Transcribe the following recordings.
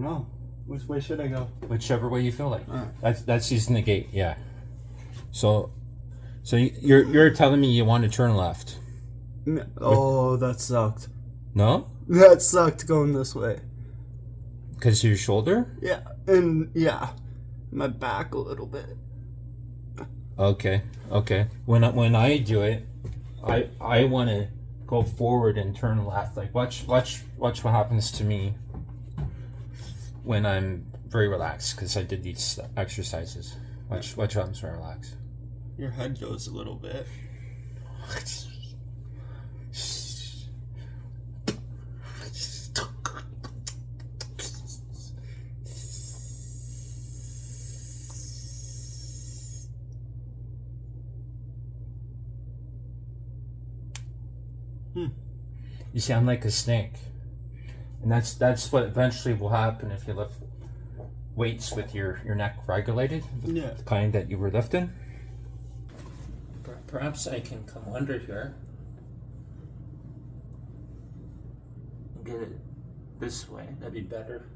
know. Which way should I go? Whichever way you feel like. That's using the gate, yeah. So you're telling me you want to turn left? Oh, that sucked. No? That sucked going this way. Because of your shoulder? Yeah, and yeah, my back a little bit. Okay. When I do it, I want to go forward and turn left. Like watch what happens to me when I'm very relaxed, because I did these exercises. Watch what happens when I relax. Your head goes a little bit. You see, I'm like a snake, and that's what eventually will happen if you lift weights with your neck regulated, the kind that you were lifting. Perhaps I can come under here and get it this way. That'd be better.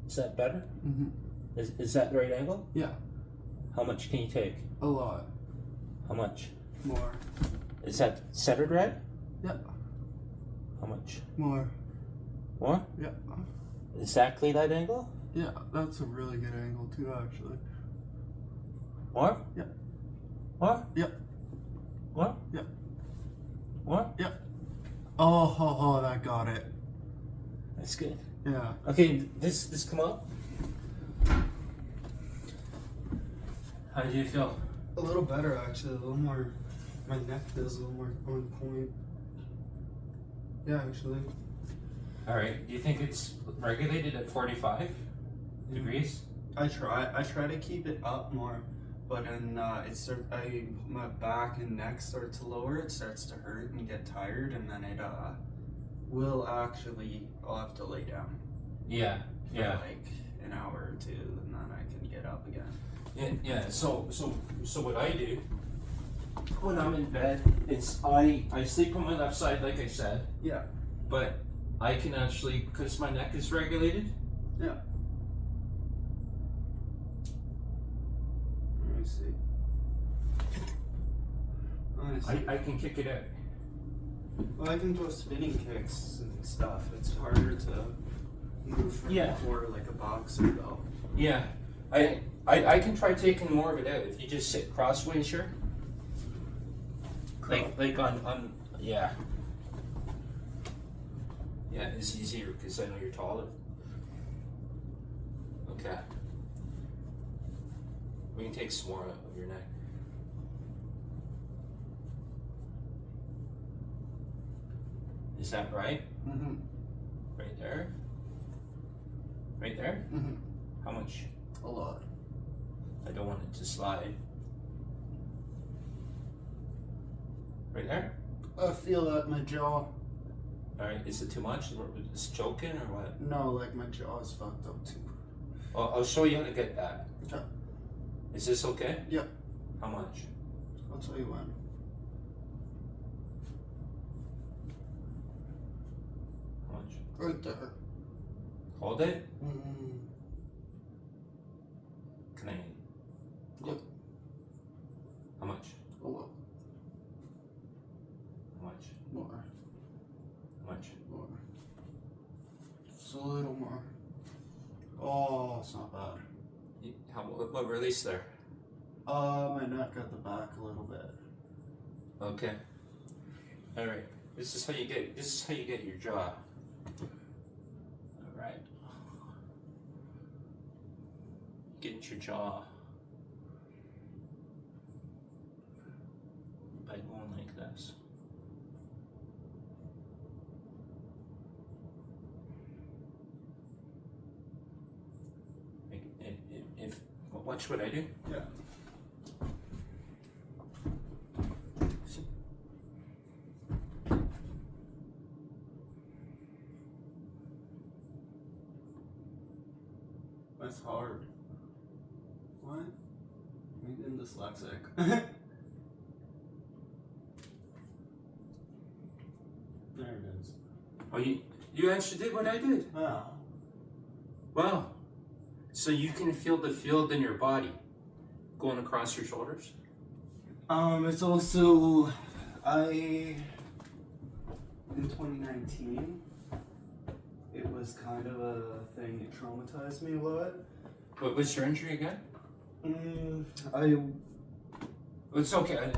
Is that better? Mm-hmm. Is that the right angle? Yeah. How much can you take? A lot. How much? More. Is that centered right? Yeah. How much? More. More? Yeah. Exactly that angle? Yeah, that's a really good angle too, actually. More? Yeah. More? Yeah. More? Yeah. More? Yeah. Oh, that got it. That's good. Yeah. Okay, this come up. How do you feel? A little better, actually. A little more. My neck feels a little more on point. Yeah, actually. All right. Do you think it's regulated at 45 degrees? I try to keep it up more, but then my back and neck start to lower. It starts to hurt and get tired, and then it will actually. I'll have to lay down. Yeah. For like an hour or two, and then I can get up again. Yeah. So what I do when I'm in bed is I sleep on my left side, like I said. Yeah. But I can actually, because my neck is regulated. Yeah. Let me see. I can kick it out. Well, I can do spinning kicks and stuff. It's harder to move from the floor like a boxer, though. Yeah. I can try taking more of it out if you just sit crossways here. Like on yeah. Yeah, it's easier because I know you're taller. Okay. We can take some more out of your neck. Is that right? Mm-hmm. Right there? Right there? Mm-hmm. How much? A lot. I don't want it to slide. Right there? I feel that in my jaw. Alright, is it too much? Is it choking or what? No, like my jaw is fucked up too. I'll show you how to get that. Okay. Is this okay? Yep. How much? I'll tell you when. How much? Right there. Hold it? Mm-hmm. Can I? Yep. How much? A lot. How much? More. How much? More. Just a little more. Oh, it's not bad. What release there? My neck at the back a little bit. Okay. All right. This is how you get your jaw. All right. Get your jaw by going like this. If watch what I do. Yeah. That's hard. What? I'm dyslexic. There it is. Oh, you actually did what I did. Wow. Wow. So you can feel the field in your body going across your shoulders? It's also, in 2019, it was kind of a thing, it traumatized me a lot. What was your injury again? I It's okay.